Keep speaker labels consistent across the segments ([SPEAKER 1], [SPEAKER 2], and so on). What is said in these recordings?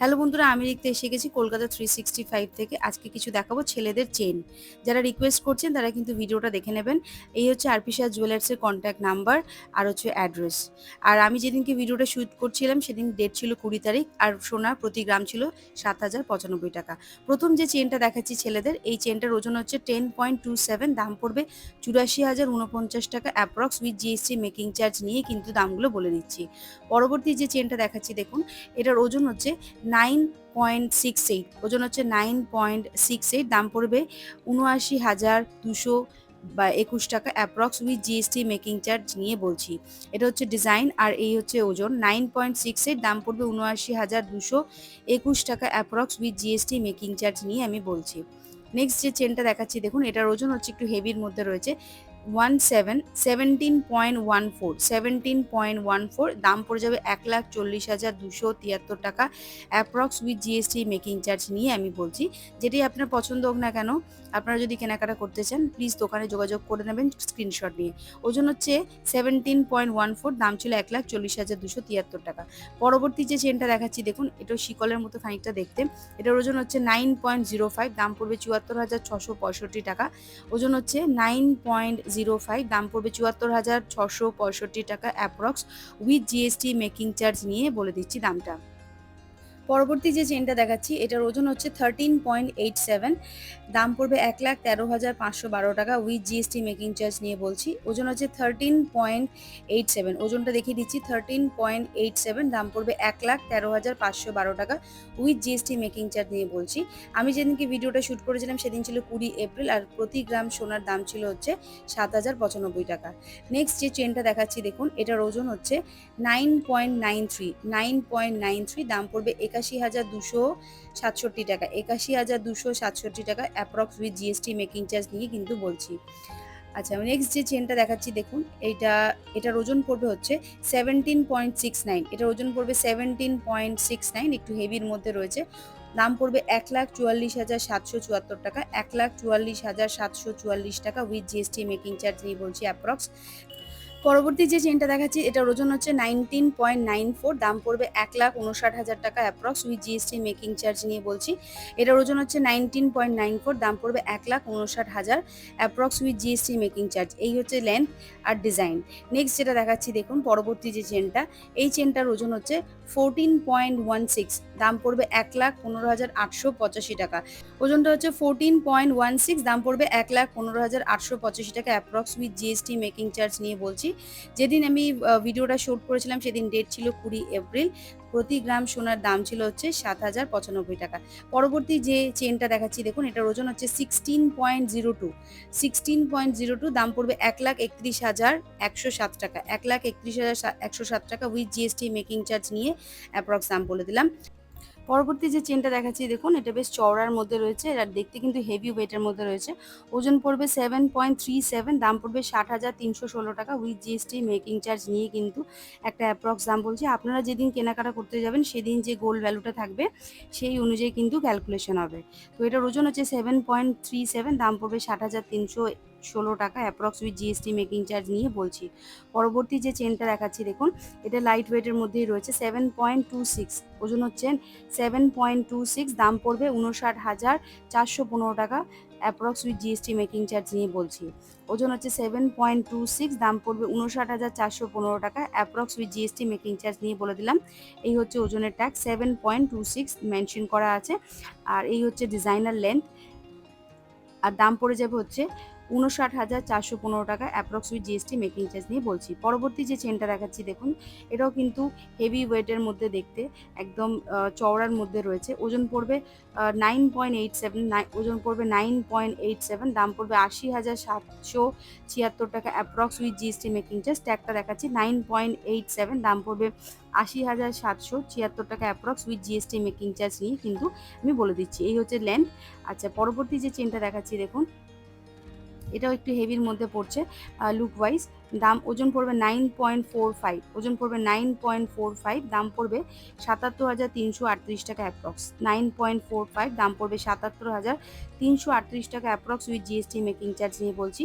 [SPEAKER 1] Hello বন্ধুরা, আমি লিখতে এসে গেছি কলকাতা 365 থেকে। আজকে কিছু দেখাবো ছেলেদের চেন। যারা রিকোয়েস্ট করছেন তারা কিন্তু ভিডিওটা দেখে নেবেন। এই হচ্ছে আরপিশা জুয়েলার্সের কন্ট্যাক্ট নাম্বার আর হচ্ছে অ্যাড্রেস। আর আমি যেদিনকে ভিডিওটা শুট করছিলাম সেদিন ডেট ছিল 20 তারিখ, আর সোনা প্রতি গ্রাম ছিল 7,095 টাকা। প্রথম যে চেনটা দেখাচ্ছি ছেলেদের, এই চেনটার ওজন হচ্ছে 10.27, দাম পড়বে 84,049 টাকা approx with GST making charge নিয়ে কিন্তু দামগুলো বলে দিচ্ছি। পরবর্তী যে চেনটা দেখাচ্ছি দেখুন, এটার ওজন হচ্ছে 9.68, ওজন হচ্ছে 9.68, দাম পড়বে 79,221 টাকা approx with GST making charge নিয়ে বলছি। এটা হচ্ছে ডিজাইন আর এই হচ্ছে ওজন 9.68, দাম পড়বে 79,221 টাকা approx with GST making charge নিয়ে আমি বলছি। নেক্সট যে চেনটা দেখাচ্ছি দেখুন, এটার ওজন হচ্ছে একটু হেভির মধ্যে রয়েছে 17.14, দাম পড়ে যাবে 1,40,273 টাকা approx with GST making charge নিয়ে আমি বলছি। যেটি আপনার পছন্দ হোক না কেন, আপনারা যদি কেনাকাটা করতে চান প্লিজ দোকানে যোগাযোগ করে নেবেন স্ক্রিনশট নিয়ে। ওজন হচ্ছে 17.14, দাম ছিল 1,40,273 টাকা। পরবর্তী যে চেনটা দেখাচ্ছি দেখুন, এটা শিকলের মতো খানিকটা দেখতে। এটার ওজন হচ্ছে 9.05, দাম পড়বে 74,665 টাকা। ওজন হচ্ছে 9.05, দাম পড়বে 74,665 টাকা approx with GST making charge নিয়ে বলে দিচ্ছি দামটা। পরবর্তী যে চেনটা দেখাচ্ছি এটার ওজন হচ্ছে 13.87, দাম পড়বে 1,13,512 টাকা উইথ জিএসটি মেকিং চার্জ নিয়ে বলছি। ওজন হচ্ছে 13.87, ওজনটা দেখিয়ে দিচ্ছি 13.87, দাম পড়বে 1,13,512 টাকা উইথ জিএসটি মেকিং চার্জ নিয়ে বলছি। আমি যেদিনকে ভিডিওটা শ্যুট করেছিলাম সেদিন ছিল 20 এপ্রিল, আর প্রতি গ্রাম সোনার দাম ছিল হচ্ছে 7,095 টাকা। নেক্সট যে চেনটা দেখাচ্ছি দেখুন, এটার ওজন হচ্ছে 9.93, দাম পড়বে 81,267 টাকা, 81,267 টাকা approx with GST making charge নিয়ে কিন্তু বলছি। আচ্ছা, নেক্সট যে চেনটা দেখাচ্ছি দেখুন, এটার ওজন পড়বে হচ্ছে 17.69, এটার ওজন পড়বে 17.69, একটু হেভির মধ্যে রয়েছে। দাম পড়বে 1,44,774 টাকা, 1,44,744 টাকা উইথ জিএসটি মেকিং চার্জ নিয়ে বলছি অ্যাপ্রক্স। পরবর্তী যে চেনটা দেখাচ্ছি এটার ওজন হচ্ছে 19.94, দাম পড়বে 1,59,000 টাকা approx with GST making charge নিয়ে বলছি। এটার ওজন হচ্ছে 19.94, দাম পড়বে 1,59,000 approx with GST making charge. এই হচ্ছে লেন্থ আর ডিজাইন। নেক্সট যেটা দেখাচ্ছি দেখুন, পরবর্তী যে চেনটা, এই চেনটার ওজন হচ্ছে 14.16, দাম পড়বে 1,15,885 টাকা। ওজনটা হচ্ছে 14.16, দাম পড়বে 1,15,885 টাকা approx with GST making charge নিয়ে বলছি। যেদিন আমি ভিডিওটা শ্যুট করেছিলাম সেদিন ডেট ছিল 20 এপ্রিল। প্রতি গ্রাম সোনার দাম ছিল হচ্ছে 7,095 টাকা। পরবর্তী যে চেনটা দেখাচ্ছি দেখুন, এটার ওজন হচ্ছে 16.02, দাম পড়বে 1,31,107 টাকা, 1,31,107 টাকা উইথ জিএসটি মেকিং চার্জ নিয়ে অ্যাপ্রক্স দাম বলে দিলাম। পরবর্তী যে চেনটা দেখাচ্ছি দেখুন, এটা বেশ চওড়ার মধ্যে রয়েছে আর দেখতে কিন্তু হেভি ওয়েটের মধ্যে রয়েছে। ওজন পড়বে 7.37, দাম পড়বে 60,316 টাকা উইথ জিএসটি মেকিং চার্জ নিয়ে কিন্তু একটা অ্যাপ্রক্স দাম বলছি। আপনারা যেদিন কেনাকাটা করতে যাবেন সেদিন যে গোল্ড ভ্যালুটা থাকবে সেই অনুযায়ী কিন্তু ক্যালকুলেশন হবে। তো এটার ওজন হচ্ছে 7.37, দাম পড়বে 60,316 টাকা approx with GST making charge নিয়ে বলছি। পরবর্তী যে চেনটা দেখাচ্ছি দেখুন, এটা লাইট ওয়েটের মধ্যেই রয়েছে, 7.26, ওজন হচ্ছে 7.26, দাম পড়বে 59,415 টাকা approx with GST making charge নিয়ে বলছি। ওজন হচ্ছে 7.26, দাম পড়বে 59,415 টাকা approx with GST making charge নিয়ে বলে দিলাম। এই হচ্ছে ওজনের ট্যাগ, 7.26 মেনশন করা আছে। আর এই হচ্ছে ডিজাইনার লেন্থ, আর দাম পড়ে যাবে হচ্ছে 59,415 টাকা approx with GST making charge নিয়ে বলছি। পরবর্তী যে চেনটা দেখাচ্ছি দেখুন, এটাও কিন্তু হেভি ওয়েটের মধ্যে দেখতে, একদম চওড়ার মধ্যে রয়েছে। ওজন পড়বে 9.87, ওজন পড়বে 9.87, দাম পড়বে 80,776 টাকা approx with GST making charge. ট্যাগটা দেখাচ্ছি 9.87, দাম পড়বে 80,776 টাকা approx with GST making charge নিয়ে কিন্তু আমি বলে দিচ্ছি। এই হচ্ছে লেন্থ। আচ্ছা, পরবর্তী যে চেনটা দেখাচ্ছি দেখুন, এটাও একটু হেভির মধ্যে পড়ছে লুক ওয়াইজ। ওজন পড়বে 9.45, ওজন পড়বে 9.45, দাম পড়বে 77,338 টাকা অ্যাপ্রক্স। 9.45, দাম পড়বে 77,338 টাকা approx with GST making charge নিয়ে বলছি।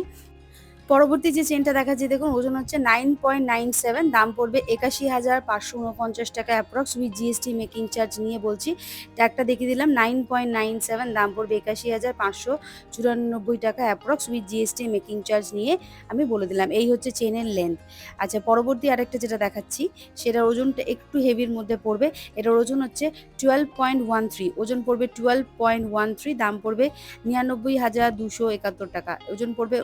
[SPEAKER 1] পরবর্তী যে চেনটা দেখাচ্ছি দেখুন, ওজন হচ্ছে 9.97, দাম পড়বে ৮১,৫৪৯ টাকা approx with GST making charge নিয়ে বলছি। ট্যাগটা দেখিয়ে দিলাম, 9.97, দাম পড়বে ৮১,৫94 টাকা approx with GST making charge নিয়ে আমি বলে দিলাম। এই হচ্ছে চেনের লেন্থ। আচ্ছা, পরবর্তী আরেকটা যেটা দেখাচ্ছি সেটার ওজনটা একটু হেভির মধ্যে পড়বে। এটার ওজন হচ্ছে 12.13, ওজন পড়বে 12.13, দাম পড়বে 99,271 টাকা। ওজন পড়বে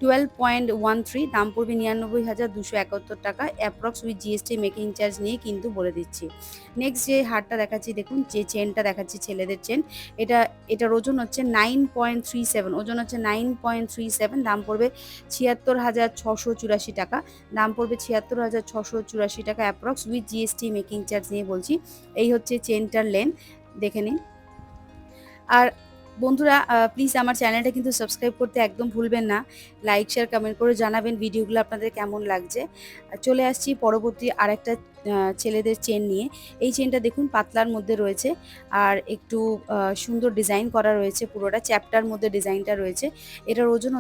[SPEAKER 1] 12.13, দাম পড়বে 99,271 টাকা approx with GST making charge নিয়ে কিন্তু বলে দিচ্ছি। নেক্সট যে হারটা দেখাচ্ছি দেখুন, যে চেনটা দেখাচ্ছি ছেলেদের চেন, এটার ওজন হচ্ছে 9.37, ওজন হচ্ছে 9.37, দাম পড়বে 76,684 টাকা। দাম পড়বে 76,684 টাকা approx with GST making charge নিয়ে বলছি। এই হচ্ছে চেনটার লেন্থ, দেখে নিন। আর বন্ধুরা, প্লিজ আমার চ্যানেলটা কিন্তু সাবস্ক্রাইব করতে একদম ভুলবেন না। লাইক, শেয়ার, কমেন্ট করে জানাবেন ভিডিওগুলো আপনাদের কেমন লাগছে। চলে আসছি পরবর্তী আরেকটা ছেলেদের চেন নিয়ে। এই চেনটা দেখুন পাতলার মধ্যে রয়েছে আর একটু সুন্দর ডিজাইন করা রয়েছে, পুরোটা চ্যাপ্টার মধ্যে ডিজাইনটা রয়েছে। এটার ওজন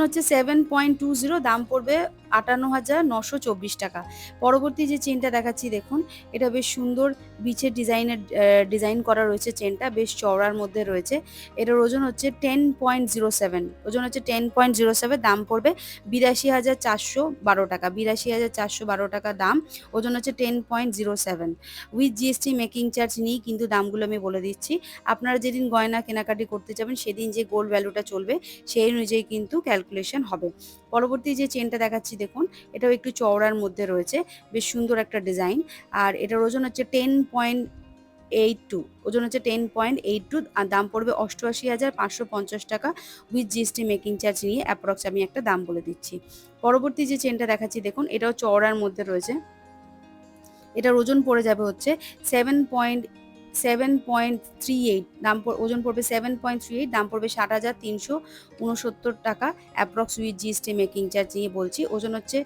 [SPEAKER 1] হচ্ছে 7.20, দাম পড়বে 58,924 টাকা। পরবর্তী যে চেনটা দেখাচ্ছি দেখুন, এটা বেশ সুন্দর বিচের ডিজাইন করা রয়েছে, চেনটা বেশ চওড়ার মধ্যে রয়েছে। এটার ওজন হচ্ছে 10.07, ওজন হচ্ছে 10.07, দাম পড়বে 82,412 টাকা। 82,412 টাকা দাম, ওজন হচ্ছে 10.07 উইথ জিএসটি মেকিং চার্জ নিয়ে কিন্তু দামগুলো আমি বলে দিচ্ছি। আপনারা যেদিন গয়না কেনাকাটি করতে যাবেন সেদিন যে গোল্ড ভ্যালুটা চলবে সেই অনুযায়ী কিন্তু ক্যালকুলেশন হবে। পরবর্তী যে চেনটা দেখাচ্ছি দেখুন, এটাও একটু চওড়ার মধ্যে রয়েছে, বেশ সুন্দর একটা ডিজাইন। আর এটার ওজন হচ্ছে 10.82, ওজন হচ্ছে 10.82, আর দাম পড়বে 88,550 টাকা উইথ জিএসটি মেকিং চার্জ নিয়ে অ্যাপ্রক্স আমি একটা দাম বলে দিচ্ছি। পরবর্তী যে চেনটা দেখাচ্ছি দেখুন, এটাও চওড়ার মধ্যে রয়েছে। এটার ওজন পড়ে যাবে হচ্ছে 7.38, ওজন পড়বে 7.38, দাম পড়বে 60,369 টাকা approx with GST making charge নিয়ে বলছি। ওজন হচ্ছে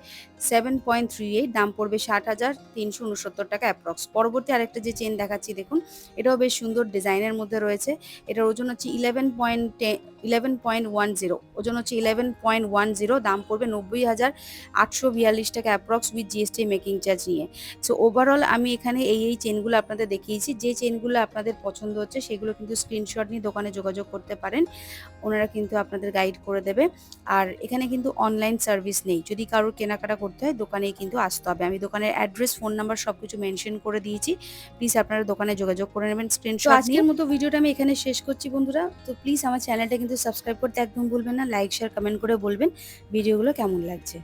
[SPEAKER 1] 7.38, দাম পড়বে 60,369 টাকা অ্যাপ্রক্স। পরবর্তী আরেকটা যে চেন দেখাচ্ছি দেখুন, এটাও বেশ সুন্দর ডিজাইনের মধ্যে রয়েছে। এটার ওজন হচ্ছে 11.10, ওজন হচ্ছে 11.10, দাম পড়বে 90,842 টাকা approx with GST making charge নিয়ে। সো ওভারঅল আমি এখানে এই চেনগুলো আপনাদের দেখিয়েছি। যে চেনগুলো আপনাদের পছন্দ হচ্ছে সেগুলো কিন্তু স্ক্রিনশট নিয়ে দোকানে যোগাযোগ করতে পারেন, ওনারা কিন্তু আপনাদের গাইড করে দেবে। আর এখানে কিন্তু অনলাইন সার্ভিস নেই, যদি কারোর কেনাকাটা করতে হয় দোকানেই কিন্তু আসতে হবে। আমি দোকানের অ্যাড্রেস, ফোন নাম্বার সব কিছু মেনশন করে দিয়েছি, প্লিজ আপনারা দোকানে যোগাযোগ করে নেবেন স্ক্রিনশট নিয়ে। আজকের মতো ভিডিওটা আমি এখানে শেষ করছি বন্ধুরা। তো প্লিজ আমার চ্যানেলটা কিন্তু সাবস্ক্রাইব করতে একদম ভুলবেন না, লাইক, শেয়ার, কমেন্ট করে বলবেন ভিডিওগুলো কেমন লাগছে।